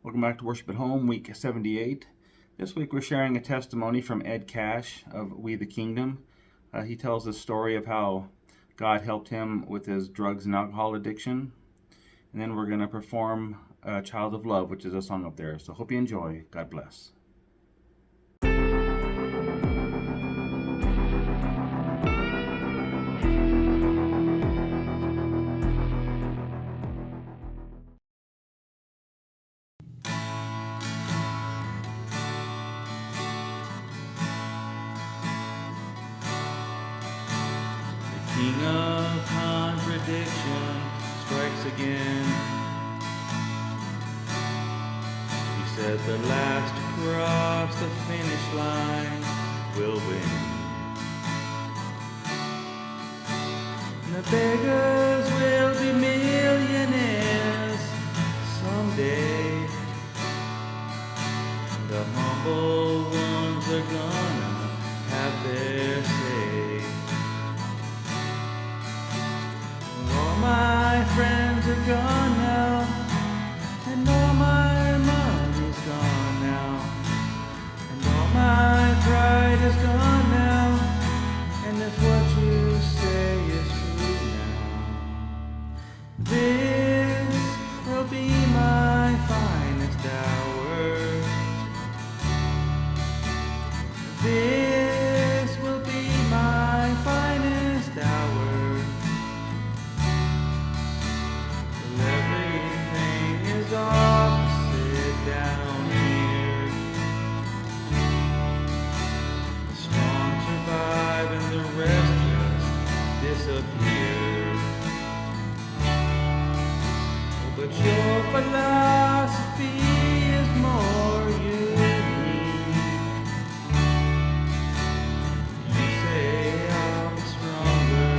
Welcome back to Worship at Home, week 78. This week we're sharing a testimony from Ed Cash of We the Kingdom. He tells the story of how God helped him with his drugs and alcohol addiction. And then we're going to perform Child of Love, which is a song up there. So hope you enjoy. God bless. King of contradiction strikes again. He said the last to cross the finish line will win. And the beggars will be millionaires someday. The humble ones are gonna have their say. All my friends are gone now, and all my money's gone now, and all my pride is gone now, and if what you say is true now, this will be my finest hour. This will be my finest hour. Opposite down here. The strong survive and the rest just disappear. Oh, but your philosophy is more unique. You say I'm stronger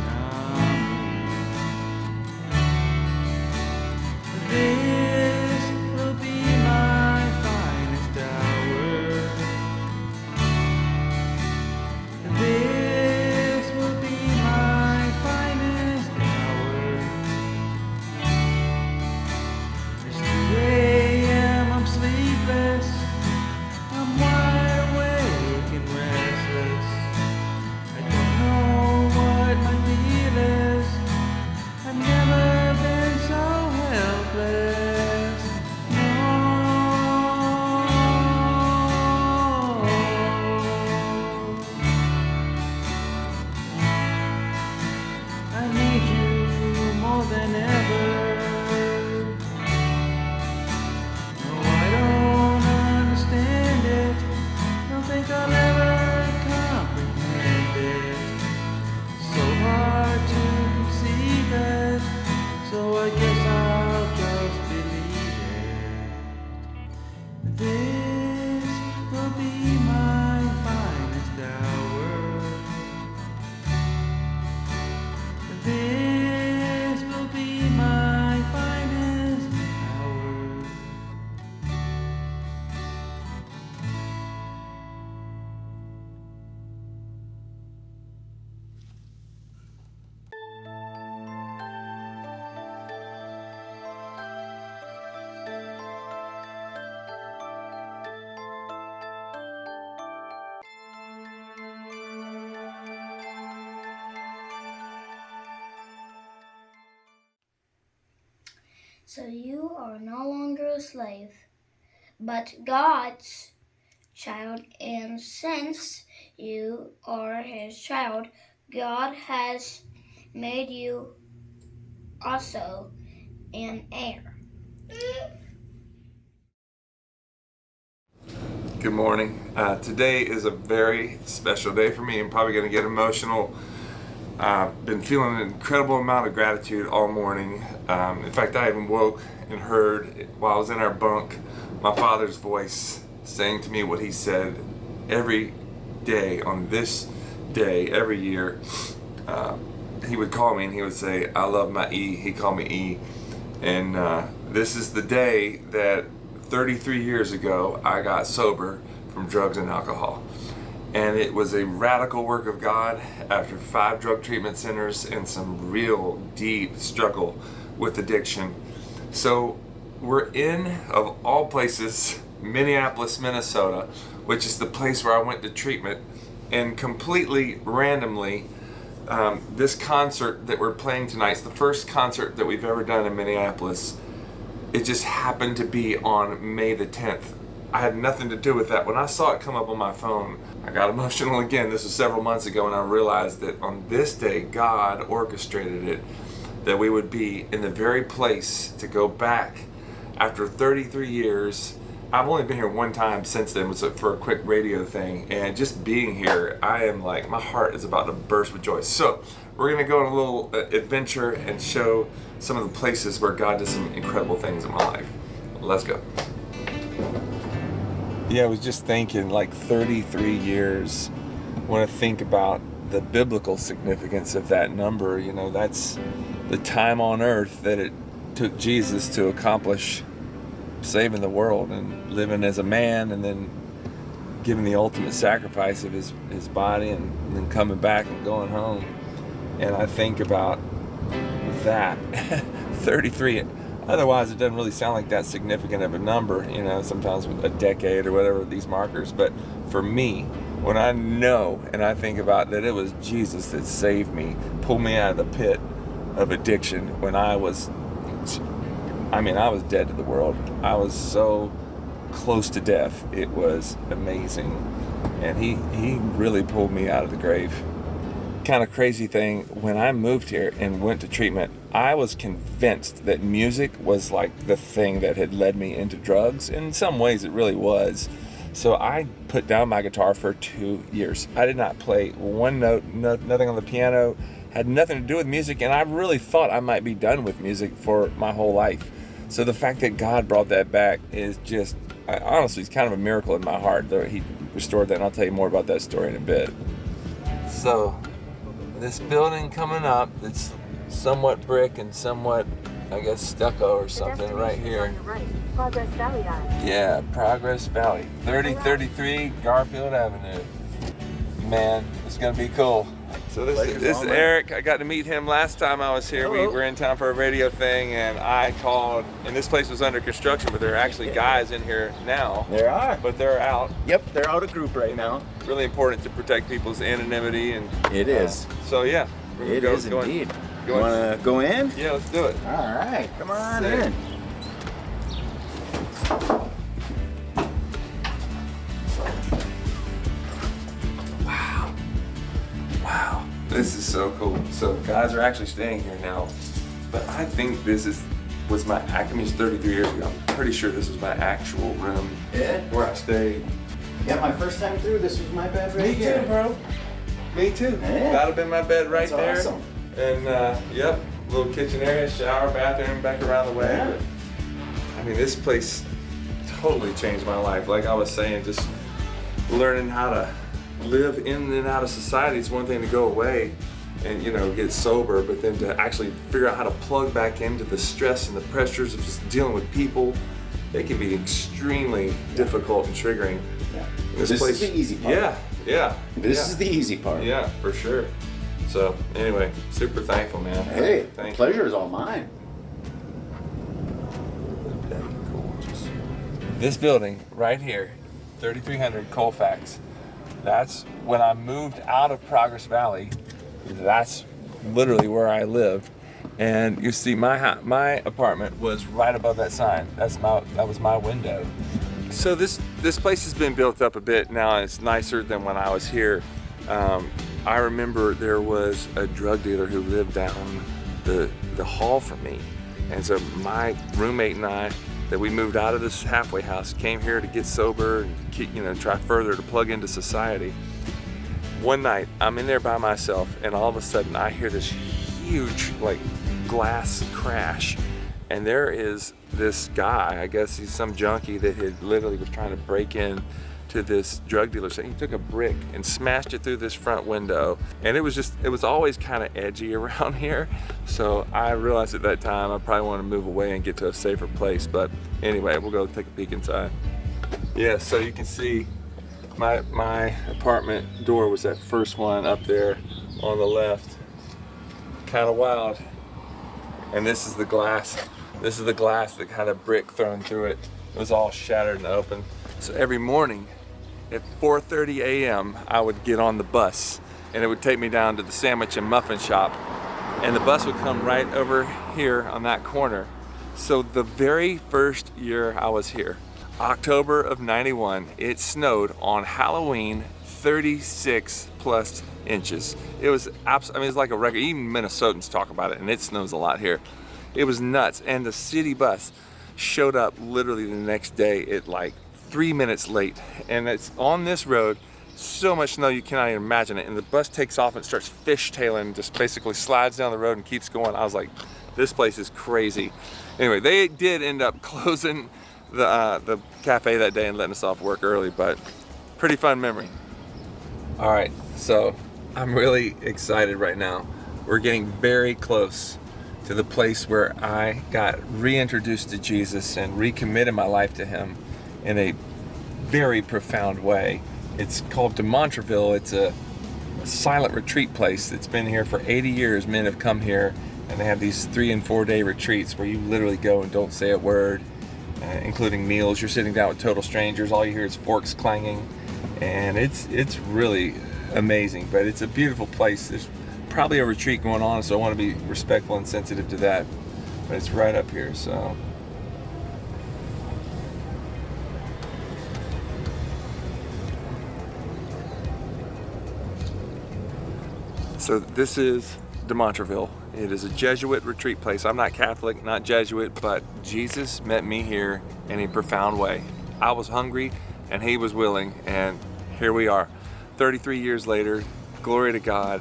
than I'm weak. This will be my finest hour. This will be my finest hour. It's 2 a.m. I'm sleepless. I'm wide awake and restless. I don't know what my deal is. I've never been so helpless. No. I need you more than ever. No, I don't understand it. Don't think I'll ever comprehend it. So hard to conceive it. So I guess I'll just believe it. This will be my finest hour. This will be my finest hour. So you are no longer a slave, but God's child, and since you are His child, God has made you also an heir. Good morning. Today is a very special day for me. I'm probably going to get emotional. I've been feeling an incredible amount of gratitude all morning. In fact, I even woke and heard, while I was in our bunk, my father's voice saying to me what he said every day on this day, every year. He would call me and he would say, "I love my E." He called me E. And this is the day that 33 years ago I got sober from drugs and alcohol. And it was a radical work of God after 5 drug treatment centers and some real deep struggle with addiction. So we're in, of all places, Minneapolis, Minnesota, which is the place where I went to treatment, and completely randomly, this concert that we're playing tonight is the first concert that we've ever done in Minneapolis. It just happened to be on May the 10th. I had nothing to do with that. When I saw it come up on my phone, I got emotional again. This was several months ago, and I realized that on this day, God orchestrated it, that we would be in the very place to go back after 33 years. I've only been here one time since then, was for a quick radio thing, and just being here, I am like, my heart is about to burst with joy. So we're gonna go on a little adventure and show some of the places where God does some incredible things in my life. Let's go. Yeah, I was just thinking, like 33 years, when I think about the biblical significance of that number, you know, that's the time on earth that it took Jesus to accomplish saving the world and living as a man, and then giving the ultimate sacrifice of his body, and then coming back and going home. And I think about that. 33. Otherwise, it doesn't really sound like that significant of a number, you know, sometimes with a decade or whatever, these markers. But for me, when I know and I think about that it was Jesus that saved me, pulled me out of the pit of addiction when I was dead to the world. I was so close to death. It was amazing. And he really pulled me out of the grave. Kind of crazy thing, when I moved here and went to treatment, I was convinced that music was like the thing that had led me into drugs. In some ways it really was. So I put down my guitar for 2 years. I did not play one note, nothing on the piano, had nothing to do with music, and I really thought I might be done with music for my whole life. So the fact that God brought that back is just, honestly, it's kind of a miracle in my heart that he restored that, and I'll tell you more about that story in a bit. So, this building coming up, it's somewhat brick and somewhat, I guess, stucco or something right here. Progress Valley Ave. Yeah, Progress Valley. 3033 Garfield Avenue. Man, it's gonna be cool. So this is Eric. I got to meet him last time I was here. Hello. We were in town for a radio thing, and I called, and this place was under construction, but there are actually guys in here now. There are. But they're out. Yep, they're out of group right now. Really important to protect people's anonymity, and It is. so yeah, we're gonna It go- is go in- indeed. go You in- want to go in? Yeah, let's do it. All right, come on Sick. in. Wow, this is so cool. So guys are actually staying here now, but I think this was my, I mean, it's 33 years ago. I'm pretty sure this was my actual room Yeah. where I stayed. Yeah, my first time through, this was my bed right Me here. too, bro. Me too. Yeah. That'd have been my bed right That's there. awesome. And yep, little kitchen area, shower, bathroom, back around the way. Yeah. I mean, this place totally changed my life. Like I was saying, just learning how to live in and out of society is one thing to go away and, you know, get sober, but then to actually figure out how to plug back into the stress and the pressures of just dealing with people, it can be extremely difficult and triggering. Yeah. This This place, is the easy part. Yeah. This yeah. is the easy part. Yeah, for sure. So anyway, super thankful, man. Hey, Thank you. pleasure is all mine. This building right here, 3300 Colfax, that's when I moved out of Progress Valley. That's literally where I lived. And you see my apartment was right above that sign. That was my window. So this place has been built up a bit now. It's nicer than when I was here. I remember there was a drug dealer who lived down the hall from me. And so my roommate and I, that we moved out of this halfway house, came here to get sober and keep, try further to plug into society. One night, I'm in there by myself, and all of a sudden I hear this huge, glass crash. And there is this guy, I guess he's some junkie that had literally was trying to break in to this drug dealer. So he took a brick and smashed it through this front window. And it was always kind of edgy around here. So I realized at that time I probably want to move away and get to a safer place. But anyway, we'll go take a peek inside. Yeah, so you can see my apartment door was that first one up there on the left. Kind of wild. And this is the glass This is the glass that had a brick thrown through it. It was all shattered and open. So every morning at 4:30 a.m. I would get on the bus and it would take me down to the sandwich and muffin shop, and the bus would come right over here on that corner. So the very first year I was here, October of '91, it snowed on Halloween 36 plus inches. It was absolutely, I mean, it's like a record. Even Minnesotans talk about it, and it snows a lot here. It was nuts. And the city bus showed up literally the next day at like 3 minutes late. And it's on this road, so much snow you cannot even imagine it. And the bus takes off and starts fishtailing, just basically slides down the road and keeps going. I was like, this place is crazy. Anyway, they did end up closing the cafe that day and letting us off work early, but pretty fun memory. All right, so I'm really excited right now. We're getting very close to the place where I got reintroduced to Jesus and recommitted my life to him in a very profound way. It's called De Montreville. It's a silent retreat place that's been here for 80 years. Men have come here and they have these 3 and 4 day retreats where you literally go and don't say a word, including meals. You're sitting down with total strangers. All you hear is forks clanging. And it's really amazing, but it's a beautiful place. There's probably a retreat going on, so I want to be respectful and sensitive to that, but it's right up here. So this is De Montreville. It is a Jesuit retreat place. I'm not Catholic, not Jesuit, but Jesus met me here in a profound way. I was hungry and he was willing, and here we are 33 years later. Glory to God.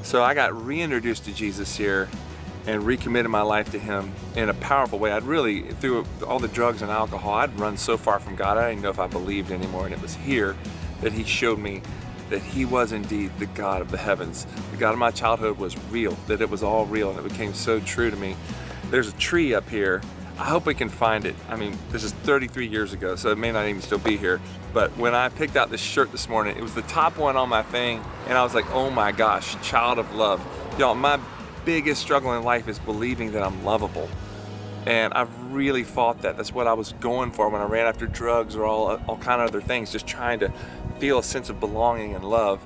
So I got reintroduced to Jesus here and recommitted my life to him in a powerful way. I'd really, through all the drugs and alcohol, I'd run so far from God I didn't know if I believed anymore. And it was here that he showed me that he was indeed the God of the heavens. The God of my childhood was real, that it was all real, and it became so true to me. There's a tree up here. I hope we can find it. I mean, this is 33 years ago, so it may not even still be here. But when I picked out this shirt this morning, it was the top one on my thing, and I was like, oh my gosh, child of love. Y'all, my biggest struggle in life is believing that I'm lovable. And I've really fought that. That's what I was going for when I ran after drugs or all kind of other things, just trying to feel a sense of belonging and love.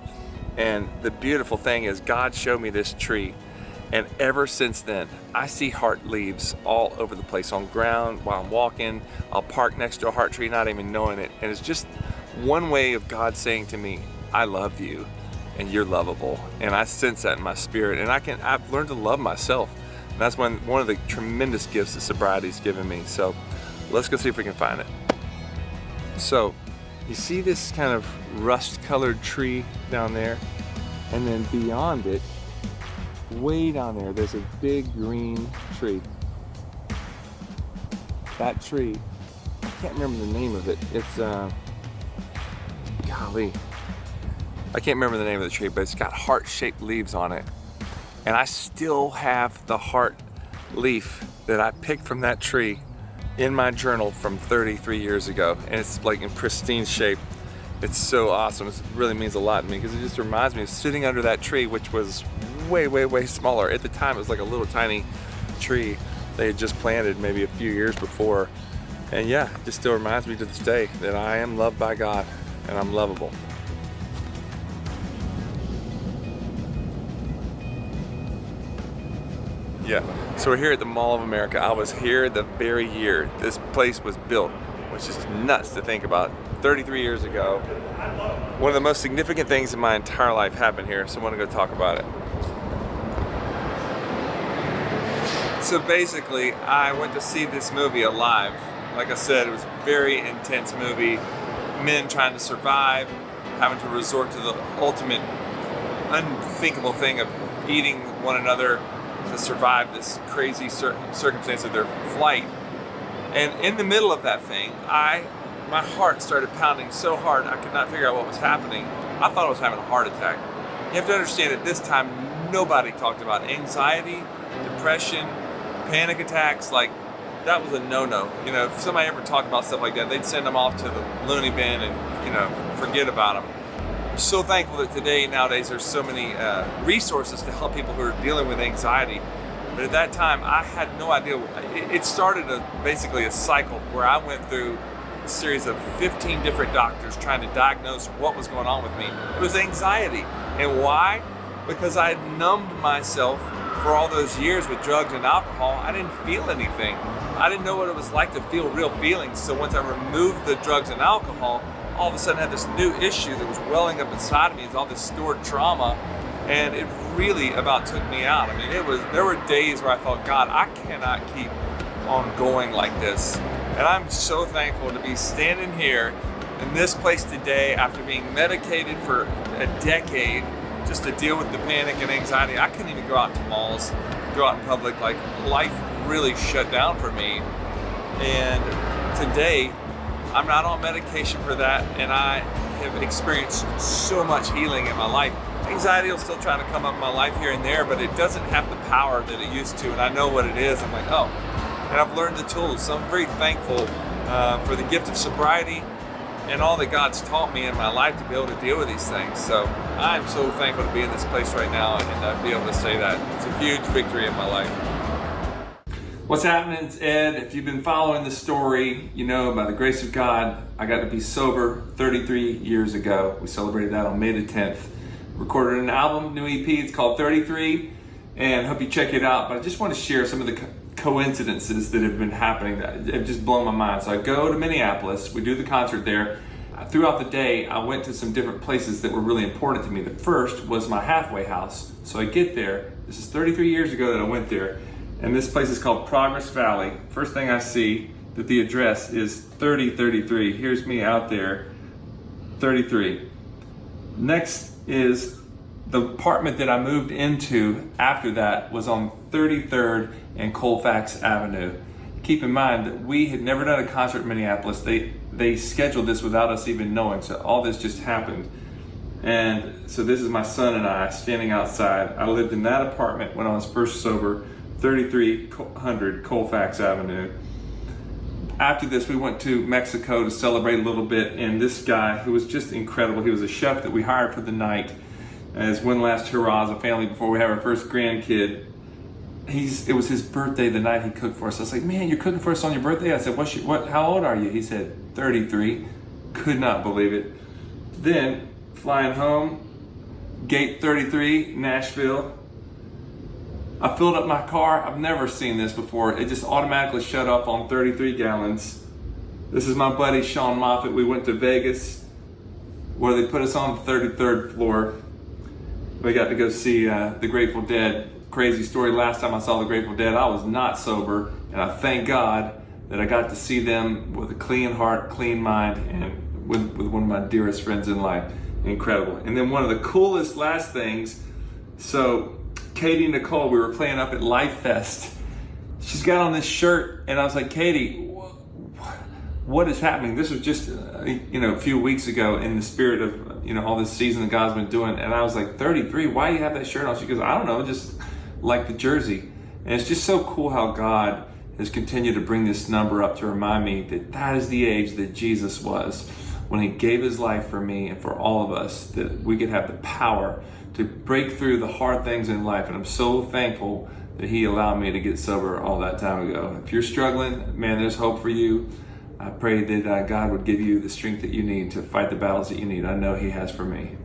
And the beautiful thing is God showed me this tree. And ever since then, I see heart leaves all over the place on ground while I'm walking. I'll park next to a heart tree, not even knowing it. And it's just one way of God saying to me, I love you and you're lovable. And I sense that in my spirit. And I've learned to love myself. And that's one of the tremendous gifts that sobriety's given me. So let's go see if we can find it. So you see this kind of rust-colored tree down there? And then beyond it, way down there, there's a big green tree. That tree, I can't remember the name of it. It's, golly. I can't remember the name of the tree, but it's got heart-shaped leaves on it. And I still have the heart leaf that I picked from that tree in my journal from 33 years ago. And it's like in pristine shape. It's so awesome. It really means a lot to me because it just reminds me of sitting under that tree, which was way, way, way smaller. At the time, it was like a little tiny tree they had just planted maybe a few years before. And yeah, it just still reminds me to this day that I am loved by God and I'm lovable. Yeah, so we're here at the Mall of America. I was here the very year this place was built, which is nuts to think about. 33 years ago. One of the most significant things in my entire life happened here, so I want to go talk about it. So basically, I went to see this movie Alive. Like I said, it was a very intense movie. Men trying to survive, having to resort to the ultimate unthinkable thing of eating one another to survive this crazy circumstance of their flight. And in the middle of that thing, my heart started pounding so hard I could not figure out what was happening. I thought I was having a heart attack. You have to understand at this time, nobody talked about anxiety, depression, panic attacks. Like, that was a no-no. You know, if somebody ever talked about stuff like that, they'd send them off to the loony bin and, you know, forget about them. I'm so thankful that nowadays, there's so many resources to help people who are dealing with anxiety. But at that time, I had no idea. It started basically a cycle where I went through a series of 15 different doctors trying to diagnose what was going on with me. It was anxiety. And why? Because I had numbed myself for all those years with drugs and alcohol. I didn't feel anything. I didn't know what it was like to feel real feelings. So once I removed the drugs and alcohol, all of a sudden I had this new issue that was welling up inside of me. It's all this stored trauma, and it really about took me out. I mean, there were days where I thought, God, I cannot keep on going like this. And I'm so thankful to be standing here in this place today after being medicated for a decade just to deal with the panic and anxiety. I couldn't even go out to malls, go out in public. Like, life really shut down for me. And today, I'm not on medication for that, and I have experienced so much healing in my life. Anxiety will still try to come up in my life here and there, but it doesn't have the power that it used to, and I know what it is. I'm like, oh, and I've learned the tools. So I'm very thankful for the gift of sobriety and all that God's taught me in my life to be able to deal with these things. So I'm so thankful to be in this place right now and be able to say that. It's a huge victory in my life. What's happening, it's Ed. If you've been following the story, you know, by the grace of God, I got to be sober 33 years ago. We celebrated that on May the 10th. Recorded an album, new EP, it's called 33, and I hope you check it out. But I just want to share some of the coincidences that have been happening that have just blown my mind. So I go to Minneapolis, we do the concert there. Throughout the day, I went to some different places that were really important to me. The first was my halfway house. So I get there, this is 33 years ago that I went there, and this place is called Progress Valley. First thing I see, that the address is 3033. Here's me out there, 33. Next is the apartment that I moved into after that was on 33rd and Colfax Avenue. Keep in mind that we had never done a concert in Minneapolis. They scheduled this without us even knowing, so all this just happened. And so this is my son and I standing outside. I lived in that apartment when I was first sober, 3300 Colfax Avenue. After this, we went to Mexico to celebrate a little bit, and this guy, who was just incredible, he was a chef that we hired for the night as one last hurrah as a family before we have our first grandkid. It was his birthday the night he cooked for us. I was like, man, you're cooking for us on your birthday? I said, how old are you? He said, 33. Could not believe it. Then, flying home, gate 33, Nashville. I filled up my car. I've never seen this before. It just automatically shut up on 33 gallons. This is my buddy Sean Moffitt. We went to Vegas where they put us on the 33rd floor. We got to go see the Grateful Dead. Crazy story, last time I saw the Grateful Dead, I was not sober, and I thank God that I got to see them with a clean heart, clean mind, and with one of my dearest friends in life. Incredible. And then one of the coolest last things, so Katie Nicole, we were playing up at Life Fest. She's got on this shirt, and I was like, Katie, what is happening? This was just a few weeks ago in the spirit of all this season that God's been doing, and I was like, 33, why do you have that shirt on? She goes, I don't know, just like the jersey. And it's just so cool how God has continued to bring this number up to remind me that is the age that Jesus was when he gave his life for me and for all of us, that we could have the power to break through the hard things in life. And I'm so thankful that he allowed me to get sober all that time ago. If you're struggling, man, there's hope for you. I pray that God would give you the strength that you need to fight the battles that you need. I know he has for me.